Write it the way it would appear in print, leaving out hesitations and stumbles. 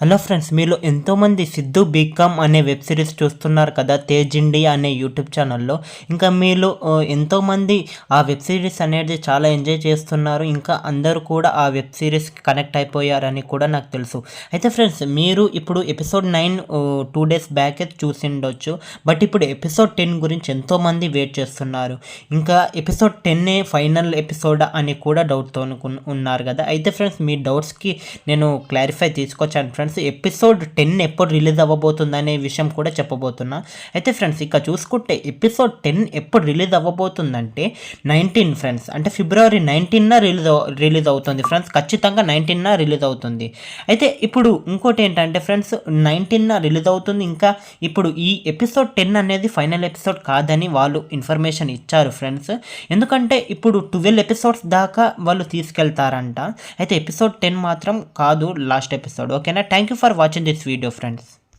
Hello friends, మీలో ఎంతోమంది Siddhu BCom అనే వెబ్ సిరీస్ చూస్తున్నారు కదా, తేజ్ ఇండియా అనే యూట్యూబ్ ఛానల్లో. ఇంకా మీలో ఎంతోమంది ఆ వెబ్ సిరీస్ అనేది చాలా ఎంజాయ్ చేస్తున్నారు. ఇంకా అందరూ కూడా ఆ వెబ్ సిరీస్కి కనెక్ట్ అయిపోయారని కూడా నాకు తెలుసు. అయితే ఫ్రెండ్స్, మీరు ఇప్పుడు ఎపిసోడ్ 9 2 డేస్ బ్యాకే చూసిండొచ్చు. బట్ ఇప్పుడు ఎపిసోడ్ 10 గురించి ఎంతోమంది వెయిట్ చేస్తున్నారు. ఇంకా ఎపిసోడ్ 10 ఫైనల్ ఎపిసోడ్ అని కూడా డౌట్తో ఉన్నారు కదా. అయితే ఫ్రెండ్స్, మీ డౌట్స్కి నేను క్లారిఫై తీసుకొచ్చాను ఫ్రెండ్స్. ఎపిసోడ్ 10 ఎప్పుడు రిలీజ్ అవ్వబోతుంది అనే విషయం కూడా చెప్పబోతున్నా. అయితే ఫ్రెండ్స్, ఇక చూసుకుంటే ఎపిసోడ్ 10 ఎప్పుడు రిలీజ్ అవ్వబోతుందంటే 19 ఫ్రెండ్స్, అంటే ఫిబ్రవరి 19న రిలీజ్ అవుతుంది ఫ్రెండ్స్. ఖచ్చితంగా 19న రిలీజ్ అవుతుంది. అయితే ఇప్పుడు ఇంకోటి ఏంటంటే ఫ్రెండ్స్, 19న రిలీజ్ అవుతుంది. ఇంకా ఇప్పుడు ఈ ఎపిసోడ్ 10 అనేది ఫైనల్ ఎపిసోడ్ కాదని వాళ్ళు ఇన్ఫర్మేషన్ ఇచ్చారు ఫ్రెండ్స్. ఎందుకంటే ఇప్పుడు 12 ఎపిసోడ్స్ దాకా వాళ్ళు తీసుకెళ్తారంట. అయితే ఎపిసోడ్ 10 మాత్రం కాదు లాస్ట్ ఎపిసోడ్. ఓకేనా? Thank you for watching this video friends.